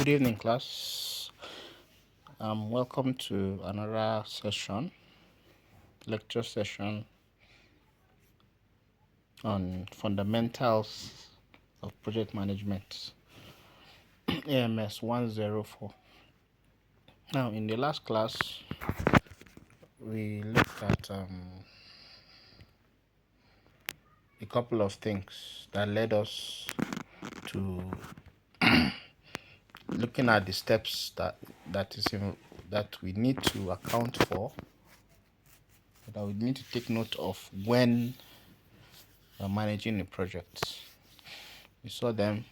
Good evening, class. Welcome to another lecture session on fundamentals of project management, AMS 104. Now, in the last class, we looked at a couple of things that led us to looking at the steps that we need to account for, that we need to take note of when managing a project. We saw them.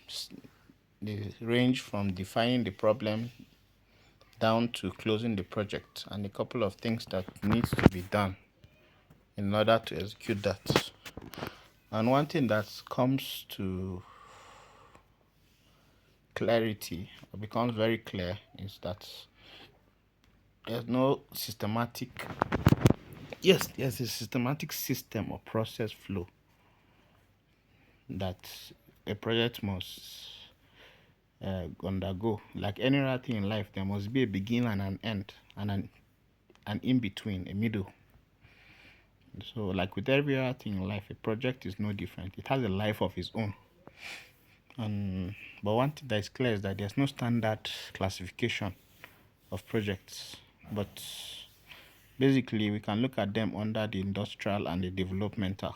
They range from defining the problem down to closing the project, and a couple of things that needs to be done in order to execute that. And one thing that comes to clarity, or becomes very clear, is that there's no systematic there's a systematic system or process flow that a project must undergo. Like any other thing in life, there must be a beginning and an end, and an in between, a middle. So, like with every other thing in life, a project is no different. It has a life of its own. But one thing that is clear is that there's no standard classification of projects. But basically, we can look at them under the industrial and the developmental.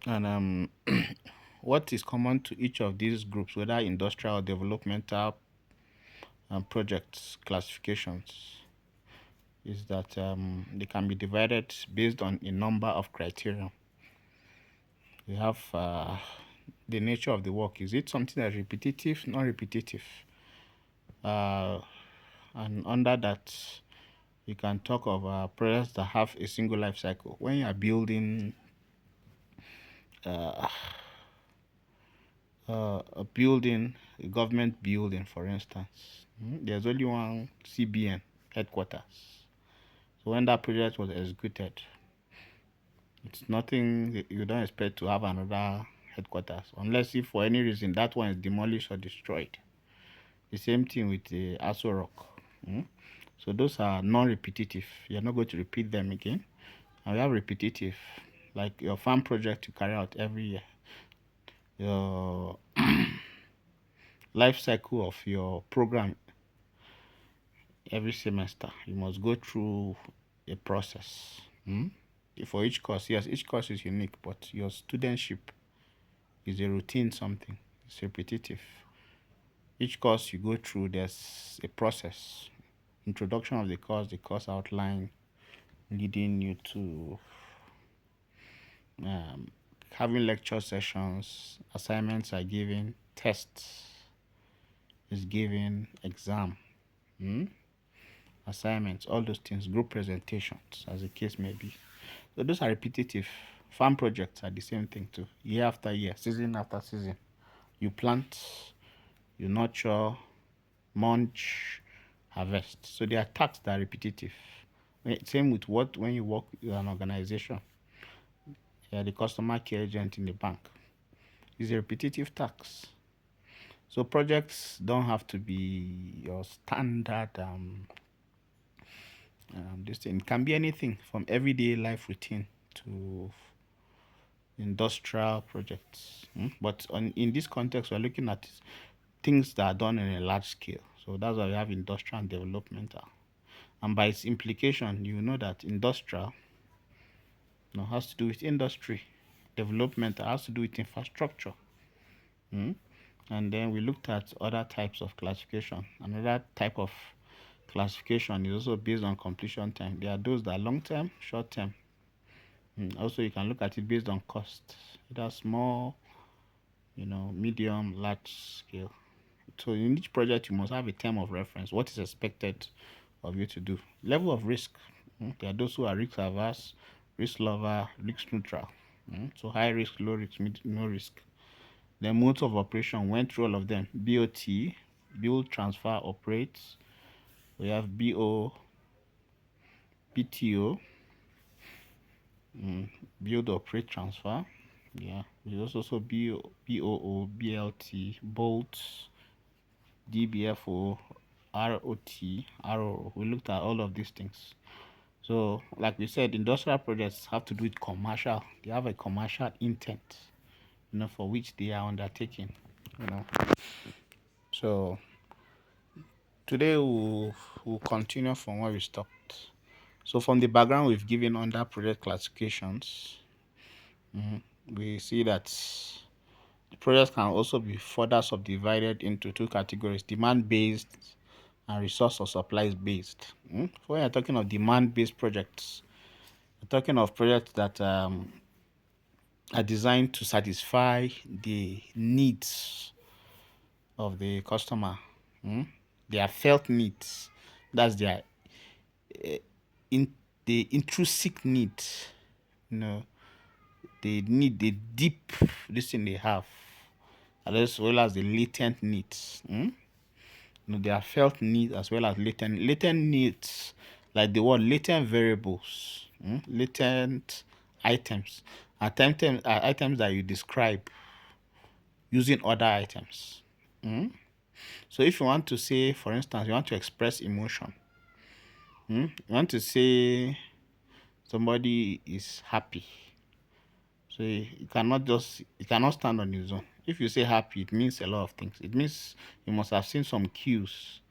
And what is common to each of these groups, whether industrial or developmental projects classifications, is that they can be divided based on a number of criteria. We have the nature of the work. Is it something that's repetitive, non-repetitive? And under that, you can talk of projects that have a single life cycle. When you are building a government building, for instance, there's only one CBN headquarters. So when that project was executed, it's nothing, you don't expect to have another headquarters, unless if for any reason that one is demolished or destroyed. The same thing with the Aso Rock. So those are non-repetitive. You're not going to repeat them again. And we have repetitive, like your farm project you carry out every year. Your life cycle of your program every semester, you must go through a process. For each course, yes, each course is unique, but your studentship is a routine something. It's repetitive. Each course you go through, there's a process. Introduction of the course outline, leading you to having lecture sessions, assignments are given, tests is given, exam, assignments, all those things, group presentations, as the case may be. So those are repetitive. Farm projects are the same thing too, year after year, season after season. You plant, you nurture, mulch, harvest. So they are tasks that are repetitive. Same with when you work with an organization. You are the customer care agent in the bank. It's a repetitive task. So projects don't have to be your standard this thing. It can be anything from everyday life routine to industrial projects. But in this context, we're looking at things that are done in a large scale. So that's why we have industrial and developmental. And by its implication, you know that industrial has to do with industry. Development has to do with infrastructure. And then we looked at other types of classification. Another type of classification is also based on completion time. There are those that are long term, short term. Also, you can look at it based on cost. Either small, medium, large scale. So in each project, you must have a term of reference. What is expected of you to do? Level of risk. There are those who are risk averse, risk lover, risk neutral. So high risk, low risk, no risk. The modes of operation went through all of them. BOT, build, transfer, operate. We have BO, BTO, build, operate, transfer. Yeah, there's also BOO, BLT, bolt, DBFO, ROT, RO. We looked at all of these things. So, like we said, industrial projects have to do with commercial. They have a commercial intent, for which they are undertaking. You know. So today we'll continue from where we stopped. So from the background we've given under project classifications, we see that the projects can also be further subdivided into two categories: demand-based and resource or supplies-based. When you're talking of demand-based projects, we're talking of projects that are designed to satisfy the needs of the customer, their felt needs. That's their in the intrinsic needs. You know, they need the deep this thing they have, as well as the latent needs. Their felt needs as well as latent needs, like the word latent variables, latent items, items that you describe using other items. So if you want to say, for instance, you want to express emotion, you want to say somebody is happy. So you cannot stand on his own. If you say happy, it means a lot of things. It means you must have seen some cues,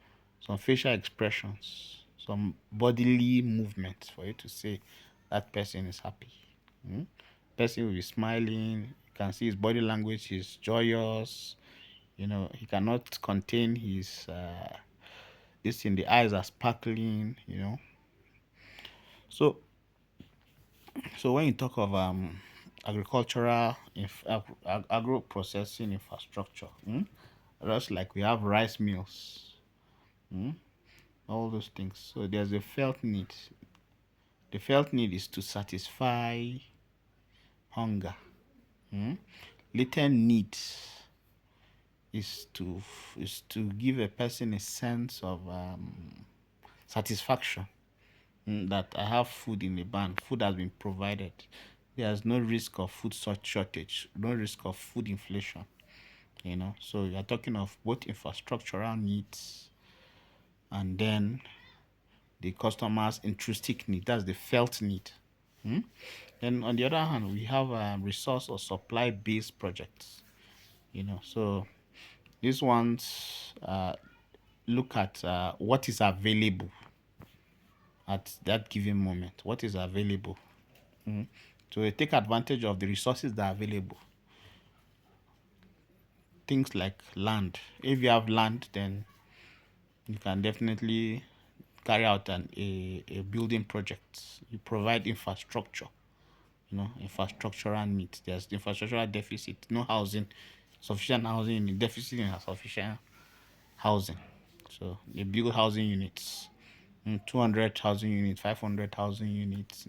some facial expressions, some bodily movements for you to say that person is happy. Person will be smiling. You can see his body language is joyous. He cannot contain his this in the eyes are sparkling. So when you talk of agricultural agro processing infrastructure, just like we have rice mills, all those things. So there's a felt need. The felt need is to satisfy hunger. Latent need is to give a person a sense of satisfaction, that I have food in the barn. Food has been provided. There's no risk of food shortage, no risk of food inflation. So you're talking of both infrastructural needs and then the customer's intrinsic need. That's the felt need. Then on the other hand, we have resource or supply based projects. So these ones look at what is available at that given moment. What is available? So we take advantage of the resources that are available. Things like land. If you have land, then you can definitely carry out a building project. You provide infrastructure, infrastructural needs. There's infrastructural deficit, no housing, sufficient housing, deficit in sufficient housing. So they build housing units, 200 housing units, 500 housing units.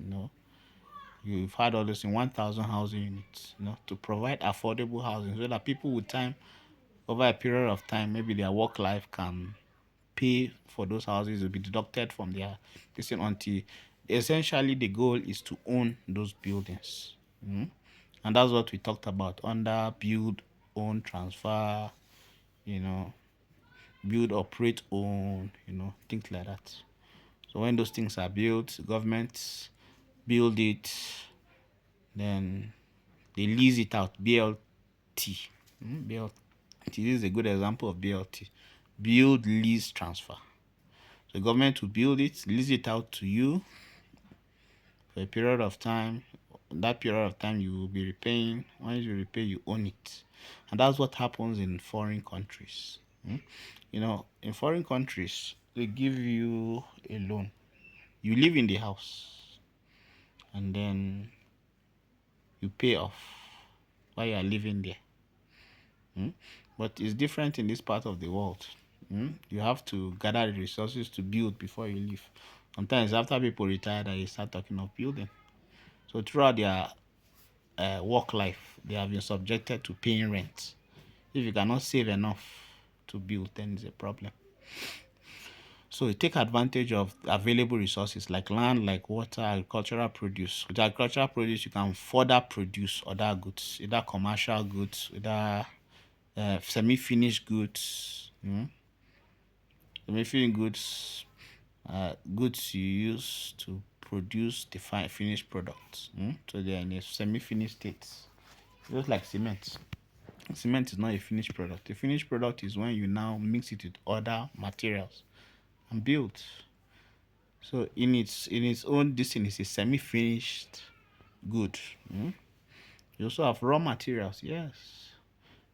You've had all this in 1,000 housing units, to provide affordable housing so that people with time, over a period of time, maybe their work life can pay for those houses, will be deducted from their this thing until essentially the goal is to own those buildings. And that's what we talked about under build, own, transfer, build, operate, own, things like that. So when those things are built, governments build it, then they lease it out. BLT. BLT is a good example of BLT. Build, lease, transfer. The government will build it, lease it out to you for a period of time. That period of time you will be repaying. Once you repay, you own it. And that's what happens in foreign countries. In foreign countries, they give you a loan. You live in the house and then you pay off while you are living there. But it's different in this part of the world. You have to gather the resources to build before you leave. Sometimes after people retire, they start talking of building. So throughout their work life, they have been subjected to paying rent. If you cannot save enough to build, then it's a problem. So you take advantage of available resources like land, like water, agricultural produce. With agricultural produce, you can further produce other goods, either commercial goods, either semi-finished goods. Semi goods, goods you use to produce the finished product. So they are in a semi-finished state, just like cement. Cement is not a finished product. The finished product is when you now mix it with other materials and build. So in its own, this thing is a semi-finished good. You also have raw materials. Yes,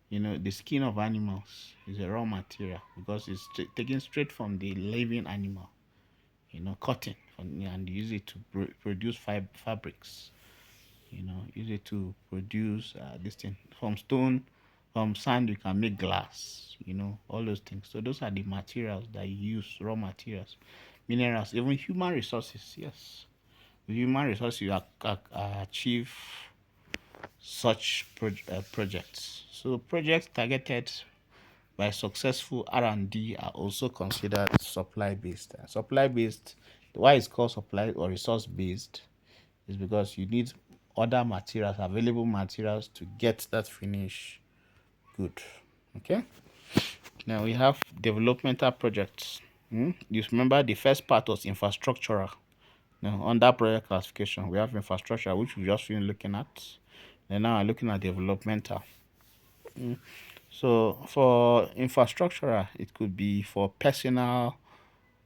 the skin of animals is a raw material because it's taken straight from the living animal. Cotton, and use it to produce fabrics. Use it to produce this thing from stone. From sand you can make glass, all those things. So those are the materials that you use, raw materials, minerals, even human resources. Yes, with human resources you achieve such projects. So projects targeted by successful R&D are also considered supply based. Supply based, why it's called supply or resource based, is because you need other materials, available materials, to get that finish good. Okay. Now we have developmental projects. You remember the first part was infrastructural. Now under project classification, we have infrastructure, which we just finished looking at. And now I'm looking at developmental. So for infrastructural, it could be for personal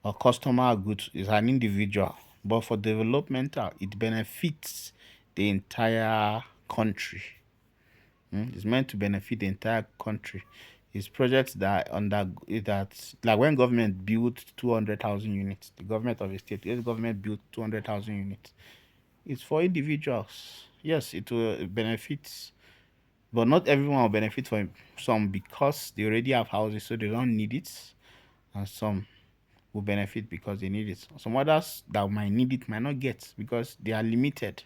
or customer goods, is an individual. But for developmental, it benefits the entire country. It's meant to benefit the entire country. It's projects that like when government built 200,000 units, the government of a state, yes, government built 200,000 units. It's for individuals. Yes, it will benefit, but not everyone will benefit from some because they already have houses, so they don't need it, and some will benefit because they need it. Some others that might need it might not get because they are limited.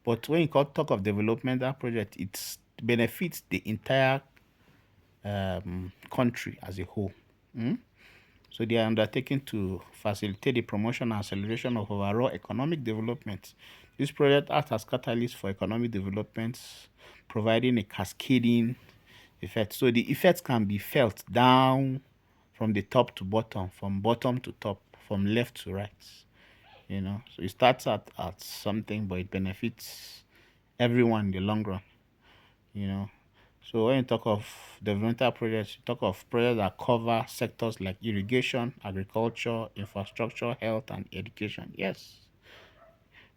But when you talk of developmental project, it benefits the entire country as a whole. So they are undertaken to facilitate the promotion and acceleration of overall economic development. This project acts as catalyst for economic development, providing a cascading effect. So the effects can be felt down from the top to bottom, from bottom to top, from left to right. So it starts at something, but it benefits everyone in the long run. you know so when you talk of developmental projects, you talk of projects that cover sectors like irrigation, agriculture, infrastructure, health, and education. Yes,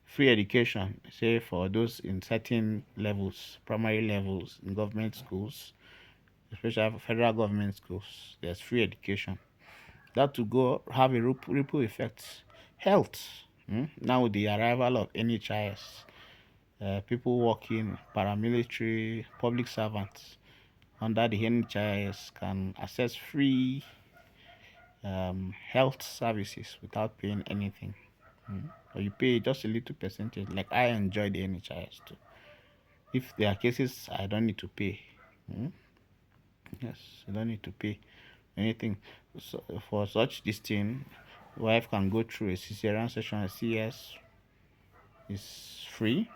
free education, say for those in certain levels, primary levels in government schools, especially federal government schools, there's free education. That to go have a ripple effect. Health. Now with the arrival of NHIS, people working, paramilitary, public servants under the NHIS can access free health services without paying anything. Or you pay just a little percentage. Like I enjoy the NHIS too. If there are cases I don't need to pay. Yes, I don't need to pay anything. So for such this thing, wife can go through a cesarean section. CS is free.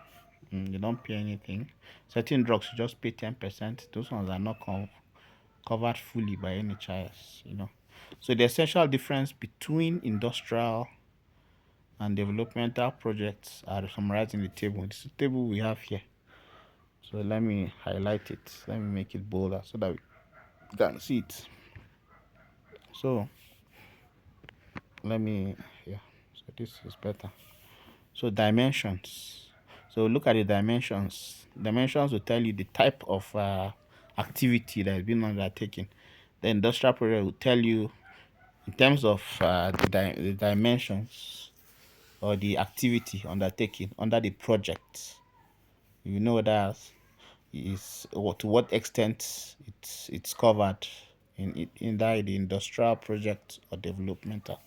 You don't pay anything. Certain drugs you just pay 10%. Those ones are not covered fully by NHIS. So the essential difference between industrial and developmental projects are summarized in the table. This is the table we have here. So let me highlight it. Let me make it bolder so that we can see it. So let me, yeah, so this is better. So dimensions. So look at the dimensions. Dimensions will tell you the type of activity that has been undertaken. The industrial project will tell you in terms of the dimensions or the activity undertaken under the project. That is to what extent it's covered in the industrial project or developmental.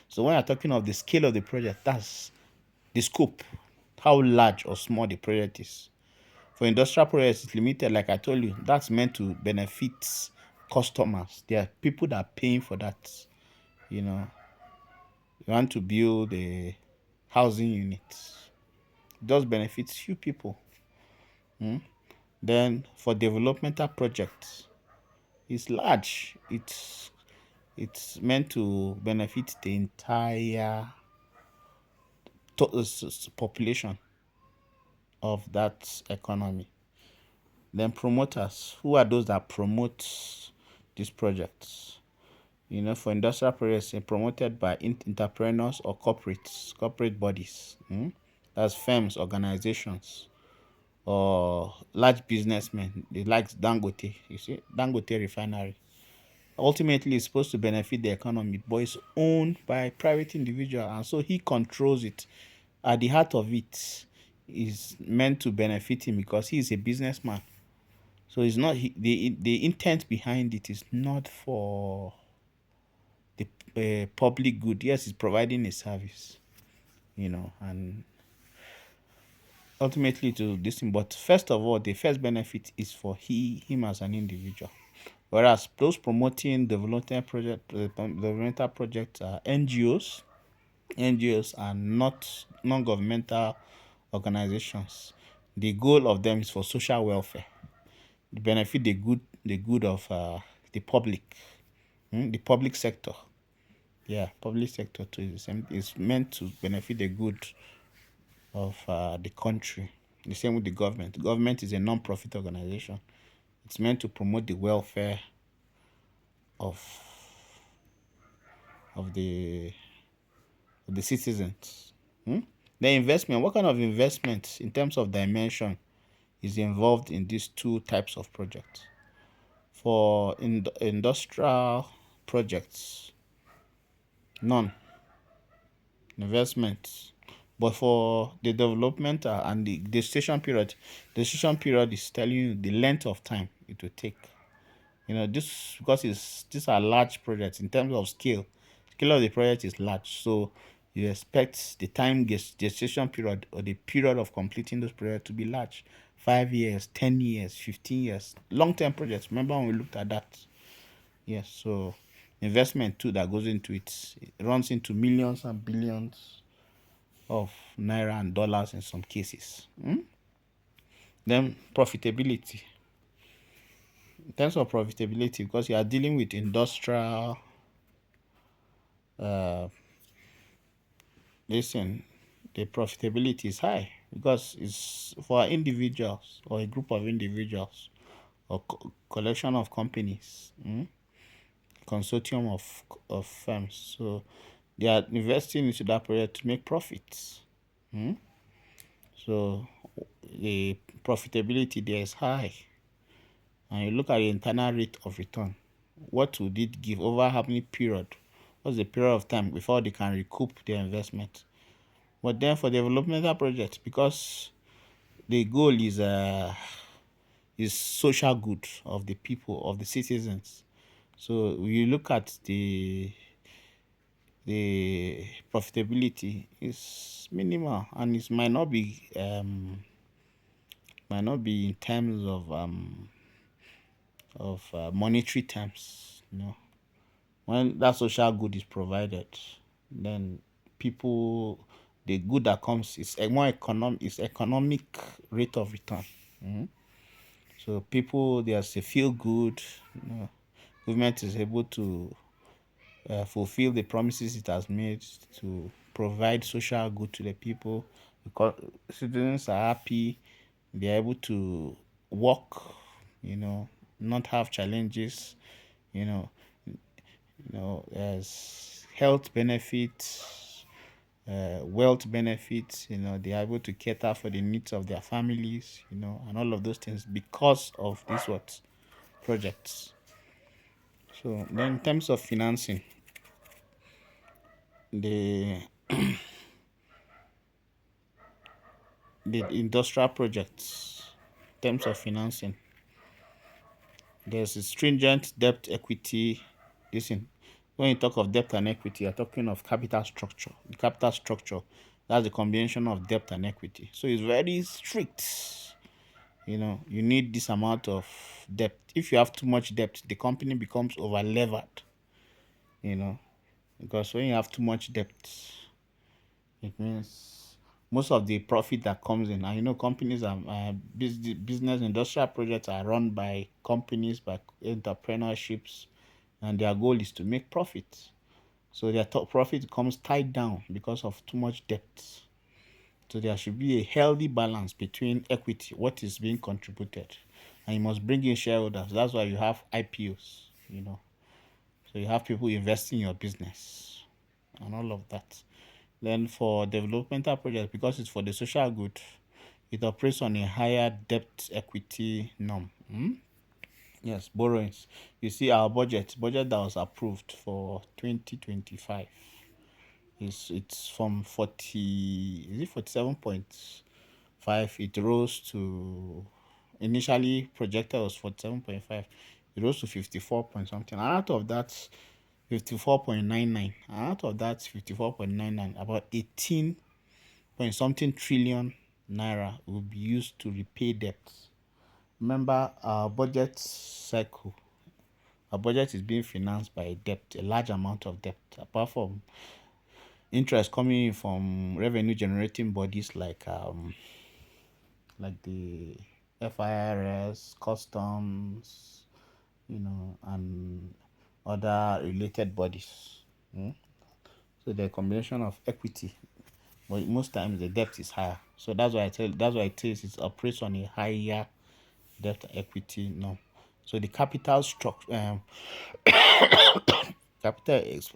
So when you're talking of the scale of the project, that's the scope, how large or small the project is. For industrial projects, it's limited, like I told you. That's meant to benefit customers. There are people that are paying for that. You want to build a housing unit. It does benefits few people. Then for developmental projects, it's large. It's meant to benefit the entire population of that economy. Then promoters, who are those that promote these projects? For industrial projects, they're promoted by entrepreneurs or corporate bodies. That's firms, organizations, or large businessmen. They like Dangote. You see, Dangote refinery. Ultimately, it's supposed to benefit the economy, but it's owned by private individual, and so he controls it. At the heart of it is meant to benefit him because he is a businessman. So it's not the intent behind it is not for the public good. Yes, it's providing a service, and ultimately to this thing. But first of all, the first benefit is for him as an individual. Whereas those promoting developmental projects are NGOs. NGOs are not non-governmental organizations. The goal of them is for social welfare, to benefit the good of the public, the public sector. Yeah, public sector too is meant to benefit the good of the country. The same with the government. The government is a non-profit organization. It's meant to promote the welfare of of the of the citizens. The investment. What kind of investment in terms of dimension is involved in these two types of projects? For industrial projects, none investment. But for the development and the gestation period is telling you the length of time it will take. This because these are large projects in terms of scale. Scale of the project is large, so you expect the time gestation period or the period of completing those projects to be large. 5 years, 10 years, 15 years. Long-term projects. Remember when we looked at that? Yes, so investment too that goes into it runs into millions and billions of naira and dollars in some cases. Then profitability. In terms of profitability, because you are dealing with industrial, uh, listen, the profitability is high because it's for individuals or a group of individuals or collection of companies, consortium of firms. So they are investing into that project to make profits. So the profitability there is high. And you look at the internal rate of return. What would it give over how many period? What's the period of time before they can recoup their investment? But then for developmental projects, because the goal is social good of the people, of the citizens. So you look at the profitability is minimal, and it might not be in terms of monetary terms. When that social good is provided, then people, the good that comes is a more economic rate of return. So people, there's a feel good. Government is able to fulfill the promises it has made to provide social good to the people, because citizens are happy, they're able to work, not have challenges, you know as health benefits, wealth benefits. They're able to cater for the needs of their families, and all of those things because of these what projects. So then, in terms of financing, the the industrial projects, in terms of financing, there's a stringent debt equity. Listen, when you talk of debt and equity, you're talking of capital structure. The capital structure, that's the combination of debt and equity. So it's very strict. You need this amount of debt. If you have too much debt, the company becomes over levered. Because when you have too much debt, it means most of the profit that comes in, and companies are business industrial projects are run by companies, by entrepreneurships, and their goal is to make profit. So their top profit comes tied down because of too much debt. So there should be a healthy balance between equity, what is being contributed, and you must bring in shareholders. That's why you have IPOs, So you have people investing in your business and all of that. Then for developmental projects, because it's for the social good, it operates on a higher debt equity norm. Yes, borrowings. You see our budget that was approved for 2025 it's from 40, is it 47.5? It rose to, initially projected was 47.5. It rose to 54 point something. And out of that 54.99, and out of that 54.99, about 18 point something trillion naira will be used to repay debts. Remember, our budget is being financed by debt, a large amount of debt, apart from interest coming in from revenue generating bodies like the FIRS, customs, and other related bodies. So the combination of equity, but most times the debt is higher. So that's why it is it operates on a higher debt equity norm. So the capital structure,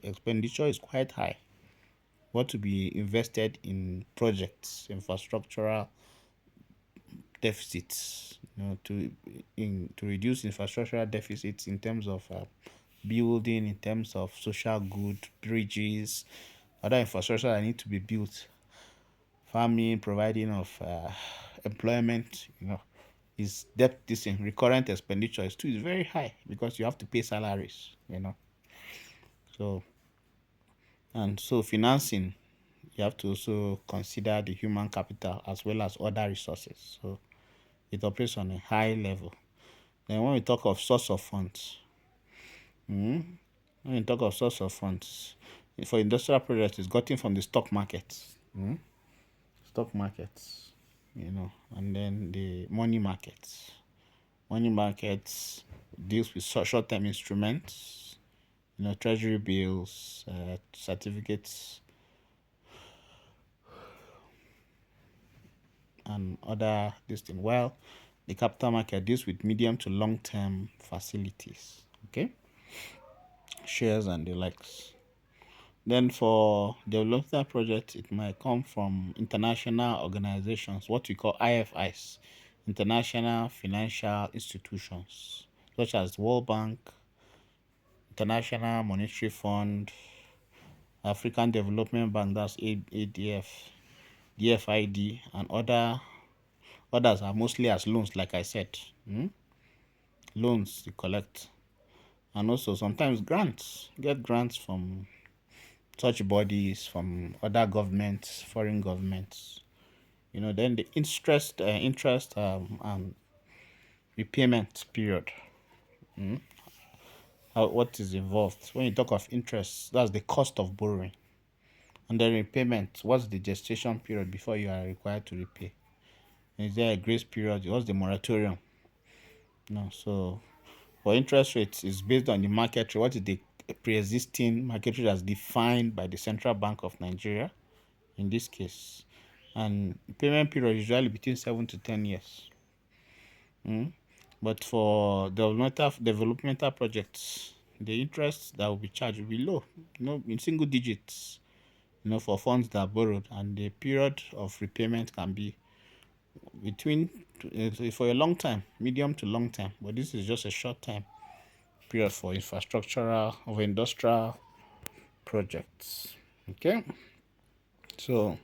expenditure is quite high. What to be invested in projects, infrastructural deficits, to reduce infrastructural deficits in terms of building, in terms of social good, bridges, other infrastructure that need to be built, farming, providing of employment, is debt. This in recurrent expenditure is very high because you have to pay salaries. So, and so financing, you have to also consider the human capital as well as other resources. So it operates on a high level. Then when we talk of source of funds, when we talk of source of funds, for industrial projects, it's gotten from the stock markets. Stock markets, and then the money markets. Money markets deals with short-term instruments, treasury bills, certificates, and other this thing. Well, the capital market deals with medium to long-term facilities. Okay, shares and the likes. Then for development projects, it might come from international organizations, what we call IFIs, international financial institutions, such as World Bank, International Monetary Fund, African Development Bank, that's ADF, DFID, and others are mostly as loans, like I said. Loans you collect. And also sometimes grants. Get grants from such bodies, from other governments, foreign governments. Then the interest and repayment period. What is involved when you talk of interest? That's the cost of borrowing, and then repayment. What's the gestation period before you are required to repay? Is there a grace period? What's the moratorium? So for interest rates, it's based on the market rate. What is the pre-existing market rate as defined by the Central Bank of Nigeria, in this case? And payment period is usually between 7 to 10 years. But for developmental projects, the interest that will be charged will be low, in single digits, for funds that are borrowed, and the period of repayment can be between for a long time, medium to long time. But this is just a short time period for infrastructural or industrial projects. Okay, so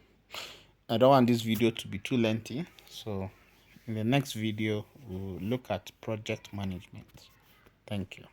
I don't want this video to be too lengthy, so in the next video we'll look at project management. Thank you.